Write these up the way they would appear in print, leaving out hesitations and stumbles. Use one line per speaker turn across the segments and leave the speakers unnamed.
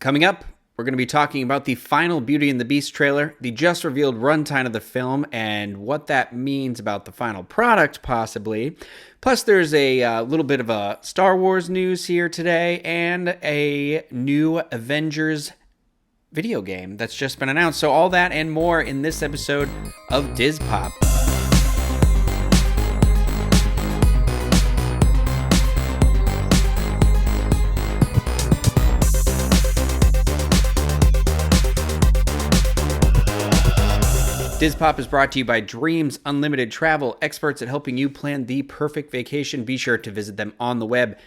Coming up, we're going to be talking about the final Beauty and the Beast trailer, the just revealed runtime of the film, and what that means about the final product, possibly. Plus, there's a little bit of a Star Wars news here today, and a new Avengers video game that's just been announced. So all that and more in this episode of Diz Pop. Diz Pop is brought to you by Dreams Unlimited Travel, experts at helping you plan the perfect vacation. Be sure to visit them on the web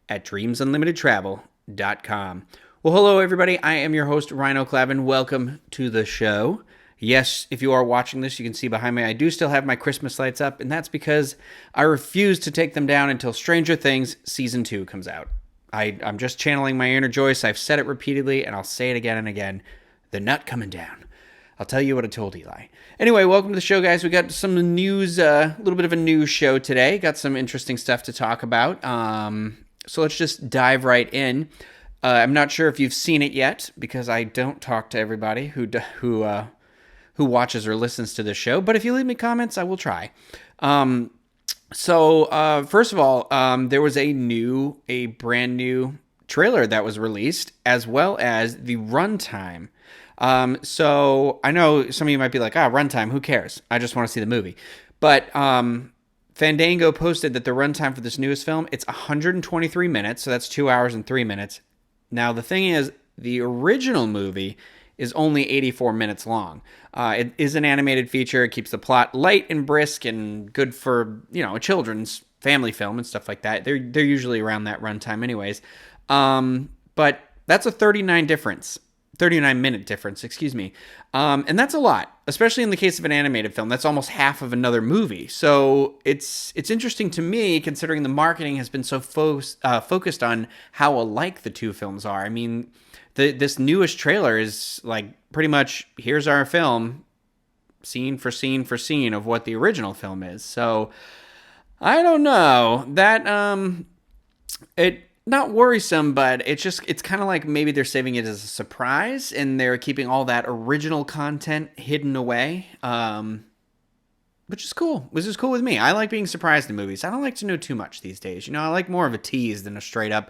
at dreamsunlimitedtravel.com. Well, hello, everybody. I am your host, Ryno Clavin. Welcome to the show. Yes, if you are watching this, you can see behind me, I do still have my Christmas lights up, and that's because I refuse to take them down until Stranger Things Season 2 comes out. I'm just channeling my inner Joyce. I've said it repeatedly, and I'll say it again and again. They're not coming down. I'll tell you what I told Eli. Anyway, welcome to the show, guys. We got some news, a little bit of a news show today. Got some interesting stuff to talk about. So let's just dive right in. I'm not sure if you've seen it yet because I don't talk to everybody who watches or listens to this show. But if you leave me comments, I will try. So first of all, there was a brand new trailer that was released, as well as the runtime. So I know some of you might be like, runtime, who cares? I just want to see the movie. But Fandango posted that the runtime for this newest film, it's 123 minutes, so that's 2 hours and 3 minutes. Now, the thing is, the original movie is only 84 minutes long. It is an animated feature. It keeps the plot light and brisk and good for, a children's family film and stuff like that. They're usually around that runtime anyways. But that's a 39-minute difference, and that's a lot, especially in the case of an animated film. That's almost half of another movie. So it's interesting to me, considering the marketing has been so focused on how alike the two films are. I mean, this newest trailer is like pretty much, here's our film, scene for scene for scene of what the original film is. So I don't know that it. Not worrisome, but it's kind of like maybe they're saving it as a surprise and they're keeping all that original content hidden away, which is cool. Which is cool with me. I like being surprised in movies. I don't like to know too much these days. I like more of a tease than a straight up,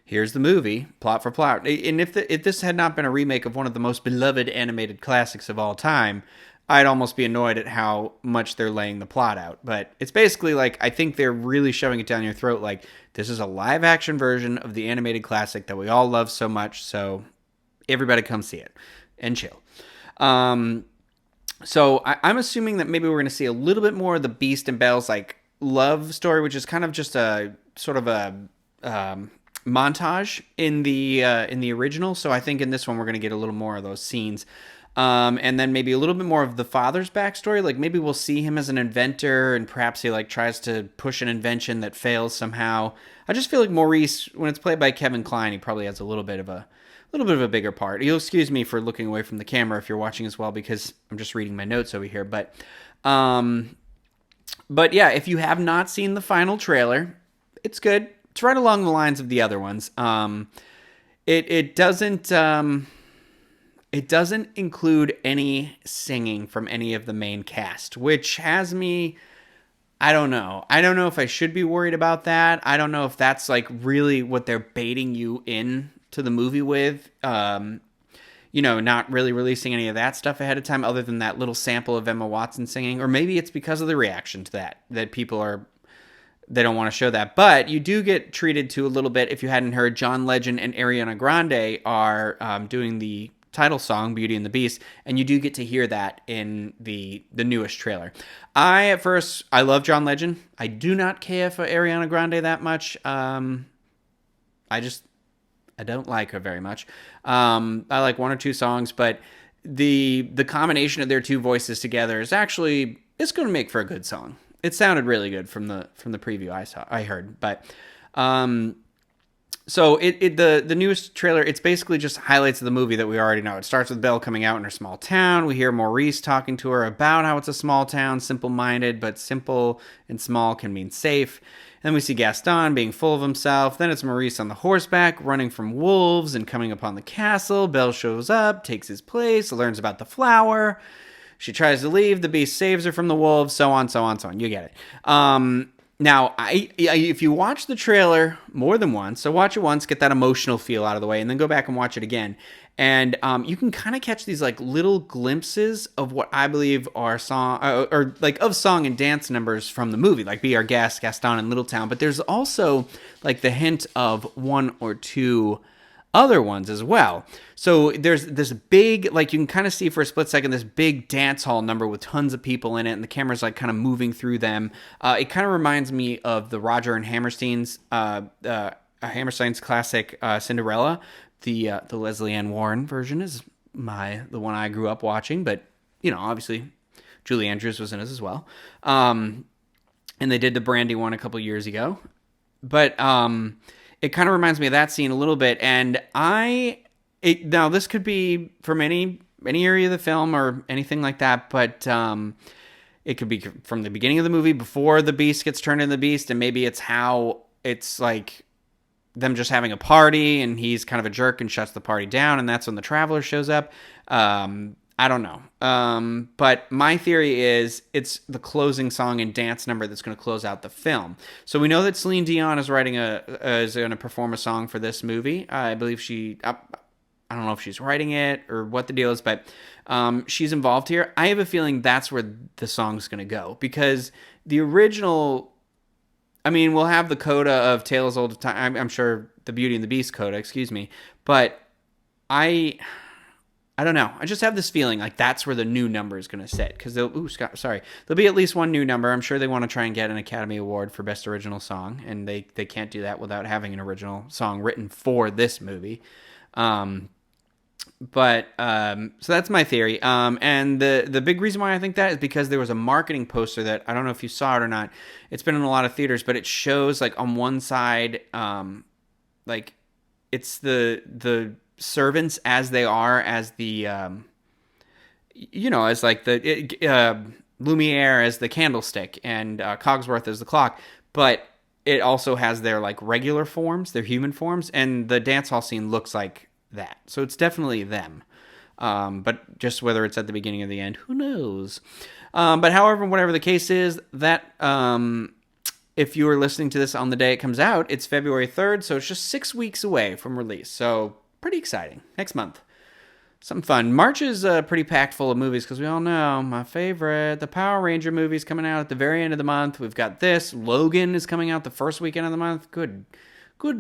here's the movie, plot for plot. And if this had not been a remake of one of the most beloved animated classics of all time, I'd almost be annoyed at how much they're laying the plot out. But it's basically like, I think they're really shoving it down your throat. Like, this is a live action version of the animated classic that we all love so much. So everybody come see it and chill. So I'm assuming that maybe we're going to see a little bit more of the Beast and Belle's like love story, which is kind of just a sort of a montage in the original. So I think in this one, we're going to get a little more of those scenes. And then maybe a little bit more of the father's backstory. Like maybe we'll see him as an inventor and perhaps he like tries to push an invention that fails somehow. I just feel like Maurice, when it's played by Kevin Kline, he probably has a little bit of a bigger part. You'll excuse me for looking away from the camera if you're watching as well, because I'm just reading my notes over here. But yeah, if you have not seen the final trailer, it's good. It's right along the lines of the other ones. It doesn't include any singing from any of the main cast, which has me, I don't know. I don't know if I should be worried about that. I don't know if that's like really what they're baiting you in to the movie with. Not really releasing any of that stuff ahead of time other than that little sample of Emma Watson singing. Or maybe it's because of the reaction to that people they don't want to show that. But you do get treated to a little bit. If you hadn't heard, John Legend and Ariana Grande are doing the title song, Beauty and the Beast, and you do get to hear that in the newest trailer. I love John Legend. I do not care for Ariana Grande that much. I don't like her very much. I like one or two songs, but the combination of their two voices together is actually, it's going to make for a good song. It sounded really good from the preview I heard, but so the newest trailer, it's basically just highlights of the movie that we already know. It starts with Belle coming out in her small town. We hear Maurice talking to her about how it's a small town, simple-minded, but simple and small can mean safe. Then we see Gaston being full of himself. Then it's Maurice on the horseback, running from wolves and coming upon the castle. Belle shows up, takes his place, learns about the flower. She tries to leave. The beast saves her from the wolves, so on, so on, so on. You get it. Now, if you watch the trailer more than once, so watch it once, get that emotional feel out of the way, and then go back and watch it again. And you can kind of catch these like little glimpses of what I believe are song and dance numbers from the movie, like Be Our Guest, Gaston, and Little Town. But there's also like the hint of one or two other ones as well. So there's this big, like you can kind of see for a split second, this big dance hall number with tons of people in it, and the camera's like kind of moving through them. It kind of reminds me of the Roger and Hammerstein's classic Cinderella. The Leslie Ann Warren version is the one I grew up watching, but obviously Julie Andrews was in it as well. And they did the Brandy one a couple years ago, but it kind of reminds me of that scene a little bit. And now this could be from any area of the film or anything like that, but it could be from the beginning of the movie before the beast gets turned into the beast, and maybe it's how it's like them just having a party and he's kind of a jerk and shuts the party down, and that's when the traveler shows up. I don't know. But my theory is it's the closing song and dance number that's going to close out the film. So we know that Celine Dion is going to perform a song for this movie. I believe I don't know if she's writing it or what the deal is, but she's involved here. I have a feeling that's where the song's going to go, because the original, we'll have the coda of Tale as Old as Time. I'm sure the Beauty and the Beast coda, excuse me. But I don't know. I just have this feeling like that's where the new number is going to sit. Because there'll be at least one new number. I'm sure they want to try and get an Academy Award for Best Original Song, and they can't do that without having an original song written for this movie. So that's my theory. And the big reason why I think that is because there was a marketing poster that, I don't know if you saw it or not. It's been in a lot of theaters, but it shows like on one side, like it's the servants as they are as the, as like the Lumiere as the candlestick and Cogsworth as the clock, but it also has their like regular forms, their human forms, and the dance hall scene looks like that. So it's definitely them. But just whether it's at the beginning or the end, who knows? But however, whatever the case is, that if you are listening to this on the day it comes out, it's February 3rd, so it's just 6 weeks away from release. So pretty exciting. Next month. Something fun. March is pretty packed full of movies, because we all know my favorite, the Power Ranger movies coming out at the very end of the month. We've got this. Logan is coming out the first weekend of the month. Good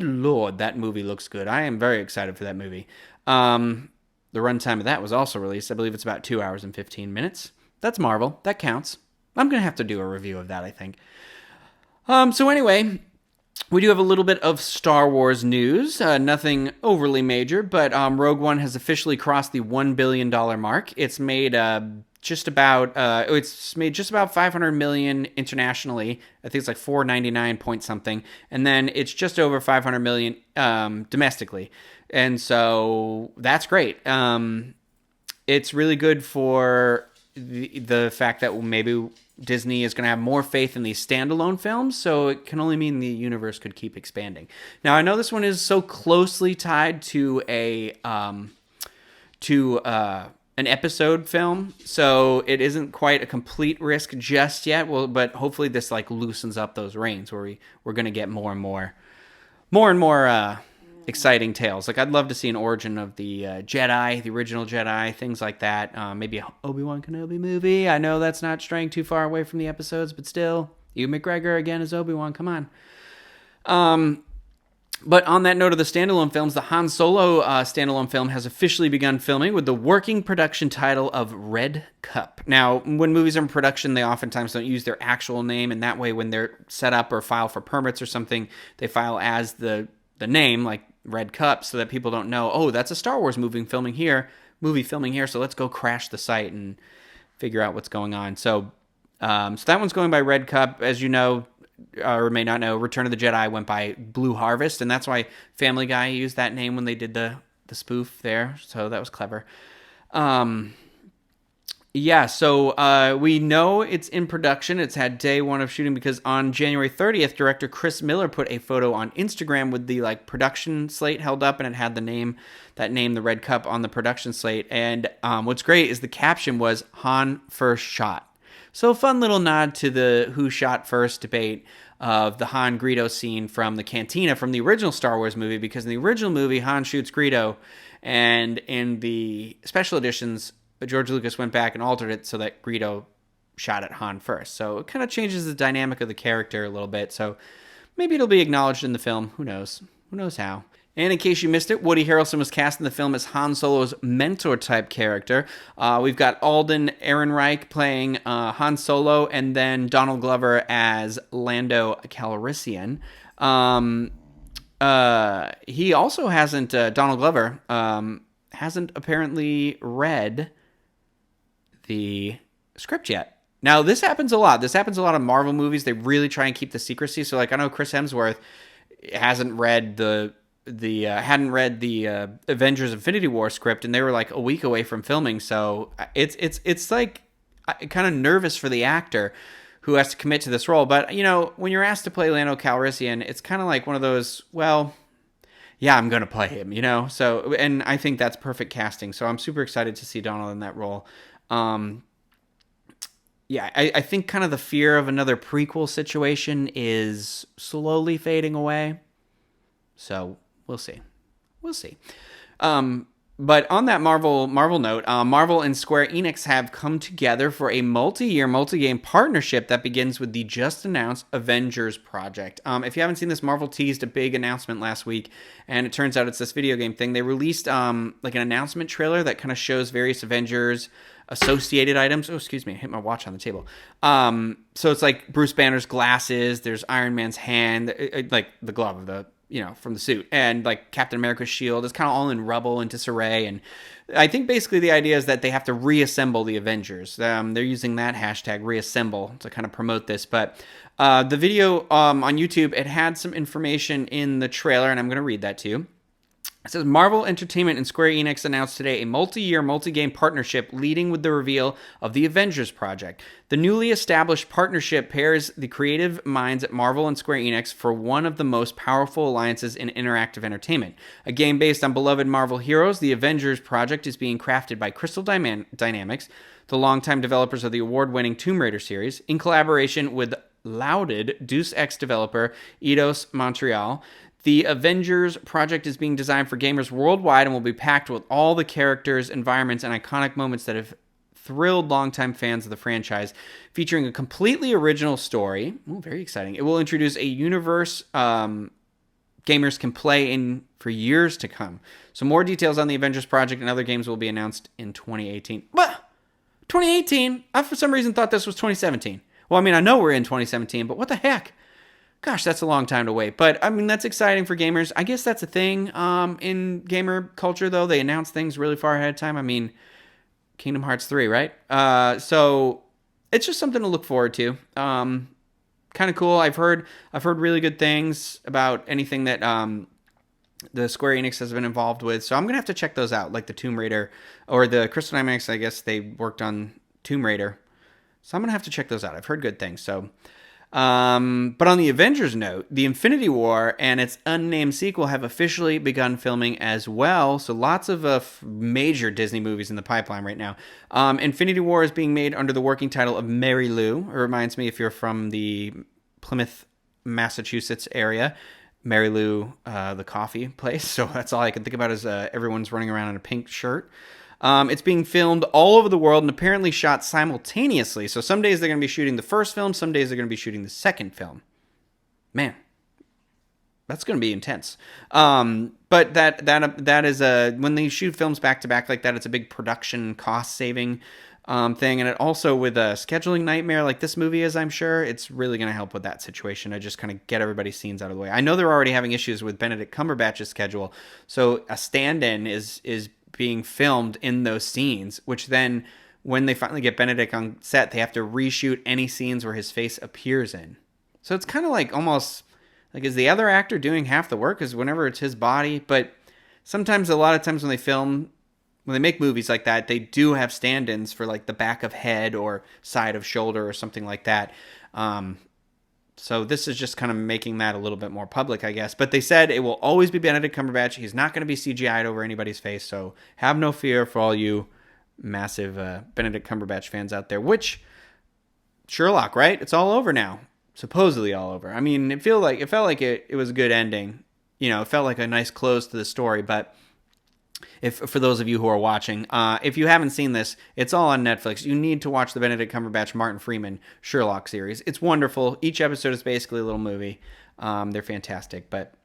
Lord, that movie looks good. I am very excited for that movie. The runtime of that was also released. I believe it's about 2 hours and 15 minutes. That's Marvel. That counts. I'm going to have to do a review of that, I think. So anyway, we do have a little bit of Star Wars news. Nothing overly major, but Rogue One has officially crossed the $1 billion mark. It's made just about 500 million internationally. I think it's like 499 point something, and then it's just over 500 million domestically, and so that's great. It's really good for the fact that maybe Disney is going to have more faith in these standalone films, so it can only mean the universe could keep expanding. Now, I know this one is so closely tied to an episode film, so it isn't quite a complete risk just yet. Well, but hopefully this like loosens up those reins where we're going to get more and more exciting tales. Like, I'd love to see an origin of the Jedi, the original Jedi, things like that. Maybe a Obi-Wan Kenobi movie. I know that's not straying too far away from the episodes, but still, Ewan McGregor again as Obi-Wan. Come on. But on that note of the standalone films, the Han Solo standalone film has officially begun filming with the working production title of Red Cup. Now, when movies are in production, they oftentimes don't use their actual name, and that way when they're set up or file for permits or something, they file as the name, like Red Cup, so that people don't know, oh, that's a Star Wars movie filming here, so let's go crash the site and figure out what's going on. So that one's going by Red Cup. As you know, or may not know, Return of the Jedi went by Blue Harvest, and that's why Family Guy used that name when they did the spoof there, so that was clever. Yeah, so we know it's in production. It's had day one of shooting because on January 30th, director Chris Miller put a photo on Instagram with the like production slate held up, and it had that name, the Red Cup, on the production slate. And what's great is the caption was Han first shot. So a fun little nod to the who shot first debate of the Han Greedo scene from the cantina from the original Star Wars movie, because in the original movie Han shoots Greedo, and in the special editions George Lucas went back and altered it so that Greedo shot at Han first. So it kind of changes the dynamic of the character a little bit. So maybe it'll be acknowledged in the film. Who knows? Who knows how? And in case you missed it, Woody Harrelson was cast in the film as Han Solo's mentor-type character. We've got Alden Ehrenreich playing Han Solo, and then Donald Glover as Lando Calrissian. He also hasn't, Donald Glover, hasn't apparently read the script yet. Now, this happens a lot. This happens a lot in Marvel movies. They really try and keep the secrecy. So, like, I know Chris Hemsworth hasn't read the hadn't read the Avengers Infinity War script, and they were like a week away from filming. So it's like kind of nervous for the actor who has to commit to this role. But you know, when you're asked to play Lando Calrissian, it's kind of like one of those, well, yeah, I'm gonna play him, you know. So, and I think that's perfect casting. So I'm super excited to see Donald in that role. Yeah, I think kind of the fear of another prequel situation is slowly fading away. So we'll see. We'll see. But on that Marvel note, Marvel and Square Enix have come together for a multi-year, multi-game partnership that begins with the just announced Avengers Project. If you haven't seen this, Marvel teased a big announcement last week, and it turns out it's this video game thing. They released like an announcement trailer that kind of shows various Avengers associated items. Oh, excuse me, I hit my watch on the table. So it's like Bruce Banner's glasses, there's Iron Man's hand, like the glove of the, you know, from the suit, and like Captain America's shield is kind of all in rubble and disarray. And I think basically the idea is that they have to reassemble the Avengers. They're using that hashtag reassemble to kind of promote this. But the video on YouTube, it had some information in the trailer, and I'm going to read that to you. It says, Marvel Entertainment and Square Enix announced today a multi-year, multi-game partnership leading with the reveal of the Avengers Project. The newly established partnership pairs the creative minds at Marvel and Square Enix for one of the most powerful alliances in interactive entertainment. A game based on beloved Marvel heroes, the Avengers Project is being crafted by Crystal Dynamics, the longtime developers of the award-winning Tomb Raider series, in collaboration with lauded Deus Ex developer Eidos Montreal. The Avengers Project is being designed for gamers worldwide and will be packed with all the characters, environments, and iconic moments that have thrilled longtime fans of the franchise, featuring a completely original story. Ooh, very exciting. It will introduce a universe gamers can play in for years to come. So more details on the Avengers Project and other games will be announced in 2018. What? 2018? I, for some reason, thought this was 2017. Well, I mean, I know we're in 2017, but what the heck? Gosh, that's a long time to wait. But, I mean, that's exciting for gamers. I guess that's a thing in gamer culture, though. They announce things really far ahead of time. I mean, Kingdom Hearts 3, right? So it's just something to look forward to. Kind of cool. I've heard really good things about anything that the Square Enix has been involved with. So I'm going to have to check those out, like the Tomb Raider or the Crystal Dynamics. I guess they worked on Tomb Raider. So I'm going to have to check those out. I've heard good things. So... but on the Avengers note, the Infinity War and its unnamed sequel have officially begun filming as well. So lots of major Disney movies in the pipeline right now. Infinity War is being made under the working title of Mary Lou. It reminds me, if you're from the Plymouth, Massachusetts area, Mary Lou, the coffee place. So that's all I can think about is everyone's running around in a pink shirt. It's being filmed all over the world and apparently shot simultaneously. So some days they're going to be shooting the first film, some days they're going to be shooting the second film. Man, that's going to be intense. But that is when they shoot films back to back like that, it's a big production cost saving thing. And it also, with a scheduling nightmare like this movie is, I'm sure, it's really going to help with that situation to just kind of get everybody's scenes out of the way. I know they're already having issues with Benedict Cumberbatch's schedule. So a stand-in is being filmed in those scenes, which then when they finally get Benedict on set, they have to reshoot any scenes where his face appears in. So it's kind of like almost like, is the other actor doing half the work? Because whenever it's his body, but sometimes, a lot of times when they film when they make movies like that, they do have stand-ins for like the back of head or side of shoulder or something like that. So this is just kind of making that a little bit more public, I guess. But they said it will always be Benedict Cumberbatch. He's not going to be CGI'd over anybody's face. So have no fear for all you massive Benedict Cumberbatch fans out there. Which Sherlock, right? It's all over now. Supposedly all over. I mean, it felt like it was a good ending. It felt like a nice close to the story. But if for those of you who are watching, if you haven't seen this, it's all on Netflix. You need to watch the Benedict Cumberbatch, Martin Freeman Sherlock series. It's wonderful. Each episode is basically a little movie. They're fantastic. But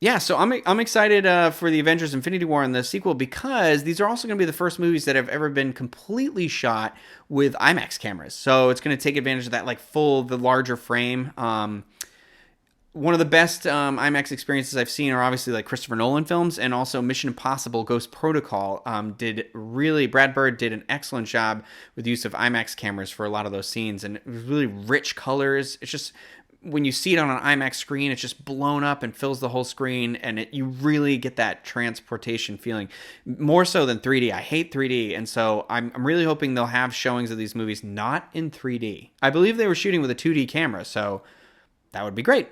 yeah, so I'm excited for the Avengers Infinity War and the sequel, because these are also going to be the first movies that have ever been completely shot with IMAX cameras. So it's going to take advantage of that, like the larger frame. One of the best IMAX experiences I've seen are obviously like Christopher Nolan films, and also Mission Impossible Ghost Protocol Brad Bird did an excellent job with the use of IMAX cameras for a lot of those scenes, and it was really rich colors. It's just, when you see it on an IMAX screen, it's just blown up and fills the whole screen, and you really get that transportation feeling, more so than 3D. I hate 3D, and so I'm really hoping they'll have showings of these movies not in 3D. I believe they were shooting with a 2D camera, so that would be great.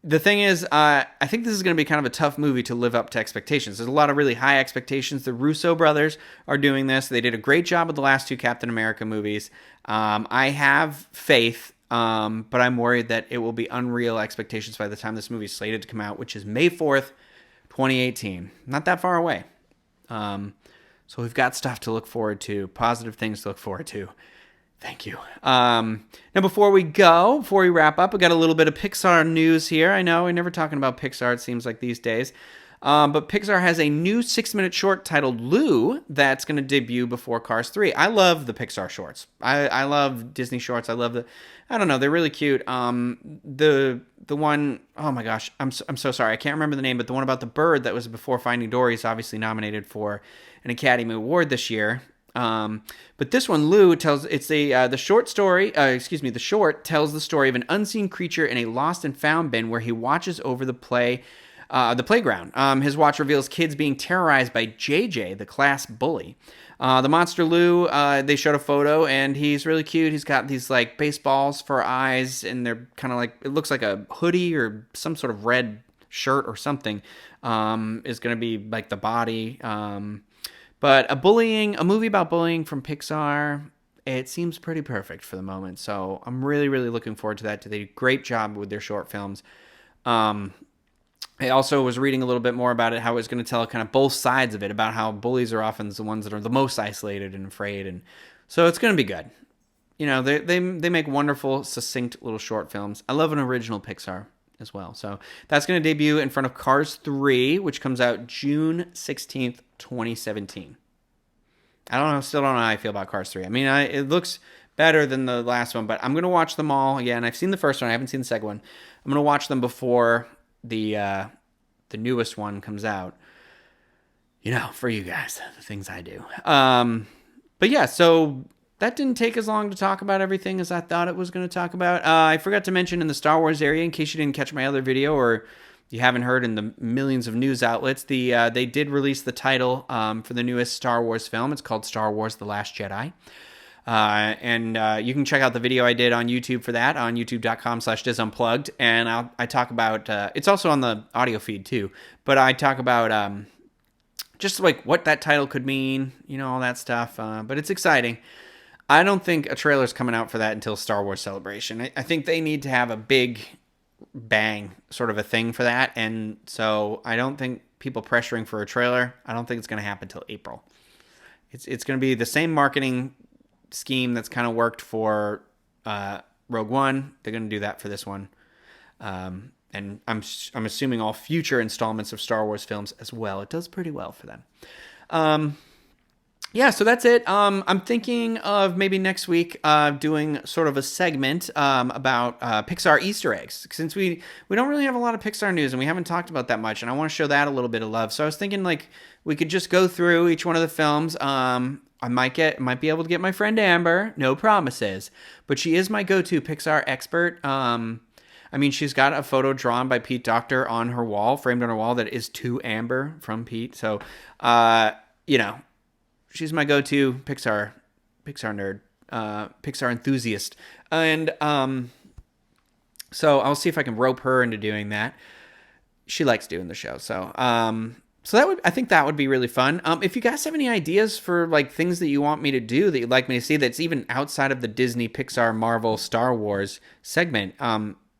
The thing is, I think this is going to be kind of a tough movie to live up to expectations. There's a lot of really high expectations. The Russo brothers are doing this. They did a great job with the last two Captain America movies. I have faith, but I'm worried that it will be unreal expectations by the time this movie is slated to come out, which is May 4th, 2018. Not that far away. So we've got stuff to look forward to, positive things to look forward to. Thank you. Now, before we wrap up, we got a little bit of Pixar news here. I know we're never talking about Pixar, it seems like these days. But Pixar has a new 6-minute short titled Lou that's going to debut before Cars 3. I love the Pixar shorts. I love Disney shorts. I love I don't know, they're really cute. The one, oh my gosh, I'm so sorry. I can't remember the name, but the one about the bird that was before Finding Dory is obviously nominated for an Academy Award this year. But this one, Lou, the short tells the story of an unseen creature in a lost and found bin where he watches over the playground. His watch reveals kids being terrorized by JJ, the class bully. The monster Lou, they showed a photo, and he's really cute. He's got these like baseballs for eyes, and they're kind of like, it looks like a hoodie or some sort of red shirt or something, is going to be like the body. But a movie about bullying from Pixar, it seems pretty perfect for the moment. So I'm really, really looking forward to that. They did a great job with their short films. I also was reading a little bit more about it, how it was going to tell kind of both sides of it, about how bullies are often the ones that are the most isolated and afraid. And so it's going to be good. They make wonderful, succinct little short films. I love an original Pixar as well. So that's going to debut in front of Cars 3, which comes out June 16th, 2017. Still don't know how I feel about Cars 3. I mean, it looks better than the last one, but I'm going to watch them all again. I've seen the first one. I haven't seen the second one. I'm going to watch them before the newest one comes out. For you guys, the things I do. But yeah, so that didn't take as long to talk about everything as I thought it was going to talk about. I forgot to mention in the Star Wars area, in case you didn't catch my other video or you haven't heard in the millions of news outlets, they did release the title for the newest Star Wars film. It's called Star Wars: The Last Jedi. And you can check out the video I did on YouTube for that, on youtube.com/disunplugged. And I talk about, it's also on the audio feed too, but I talk about just like what that title could mean, all that stuff. But it's exciting. I don't think a trailer's coming out for that until Star Wars Celebration. I think they need to have a big bang sort of a thing for that. And so I don't think people pressuring for a trailer, I don't think it's going to happen until April. It's going to be the same marketing scheme that's kind of worked for Rogue One. They're going to do that for this one. And I'm assuming all future installments of Star Wars films as well. It does pretty well for them. Yeah, so that's it. I'm thinking of maybe next week doing sort of a segment about Pixar Easter eggs, since we don't really have a lot of Pixar news and we haven't talked about that much, and I want to show that a little bit of love. So I was thinking like we could just go through each one of the films. I might be able to get my friend Amber. No promises, but she is my go-to Pixar expert. I mean, she's got a photo drawn by Pete Docter on her wall, framed on her wall, that is to Amber from Pete. So, you know, she's my go-to Pixar nerd, Pixar enthusiast. And so I'll see if I can rope her into doing that. She likes doing the show. So, I think that would be really fun. If you guys have any ideas for like things that you want me to do, that you'd like me to see, that's even outside of the Disney, Pixar, Marvel, Star Wars segment,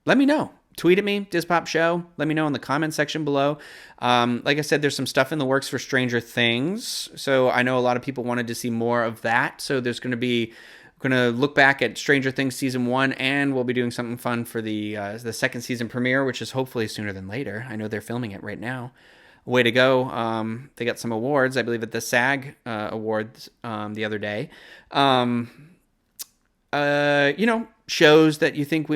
let me know. Tweet at me, Dizpop Show. Let me know in the comment section below. Like I said, there's some stuff in the works for Stranger Things. So I know a lot of people wanted to see more of that. So there's going to look back at Stranger Things season 1, and we'll be doing something fun for the second season premiere, which is hopefully sooner than later. I know they're filming it right now. Way to go. They got some awards, I believe, at the SAG Awards the other day. Shows that you think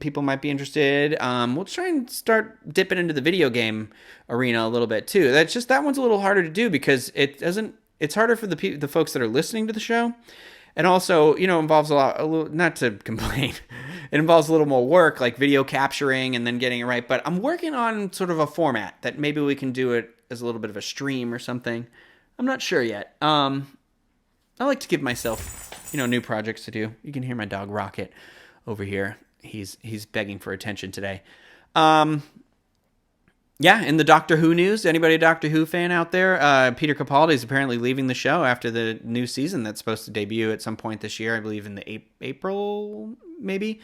people might be interested. We'll try and start dipping into the video game arena a little bit too. That one's a little harder to do because it's harder for the folks that are listening to the show. And also, involves not to complain, it involves a little more work, like video capturing and then getting it right. But I'm working on sort of a format that maybe we can do it as a little bit of a stream or something. I'm not sure yet. I like to give myself, new projects to do. You can hear my dog Rocket over here. He's begging for attention today. Yeah, in the Doctor Who news, anybody a Doctor Who fan out there? Peter Capaldi is apparently leaving the show after the new season that's supposed to debut at some point this year. I believe in the April, maybe.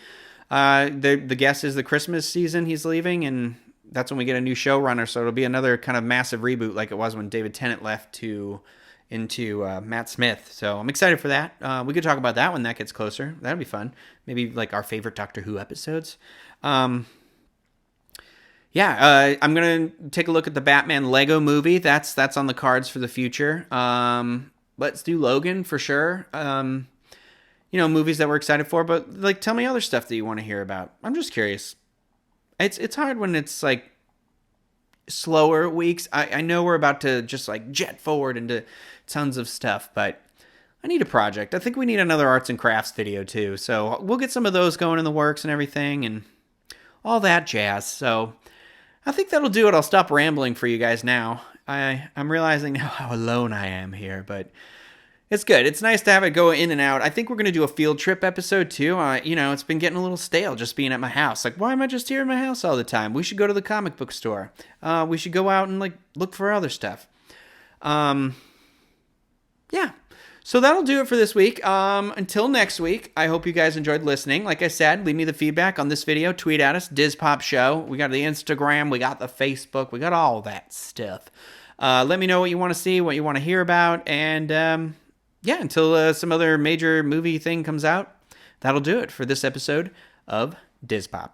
The guess is the Christmas season he's leaving, and that's when we get a new showrunner. So it'll be another kind of massive reboot like it was when David Tennant left into Matt Smith. So I'm excited for that. We could talk about that when that gets closer. That'd be fun. Maybe like our favorite Doctor Who episodes. I'm going to take a look at the Batman Lego movie. That's on the cards for the future. Let's do Logan for sure. Movies that we're excited for, but like, tell me other stuff that you want to hear about. I'm just curious. It's hard when it's like slower weeks. I know we're about to just like jet forward into tons of stuff, but I need a project. I think we need another arts and crafts video too. So we'll get some of those going in the works and everything and all that jazz. So I think that'll do it. I'll stop rambling for you guys now. I'm realizing now how alone I am here, but it's good. It's nice to have it go in and out. I think we're going to do a field trip episode too. It's been getting a little stale just being at my house. Like, why am I just here in my house all the time? We should go to the comic book store. We should go out and like look for other stuff. Yeah. So that'll do it for this week. Until next week, I hope you guys enjoyed listening. Like I said, leave me the feedback on this video. Tweet at us, Dizpop Show. We got the Instagram. We got the Facebook. We got all that stuff. Let me know what you want to see, what you want to hear about. And until some other major movie thing comes out, that'll do it for this episode of Dizpop.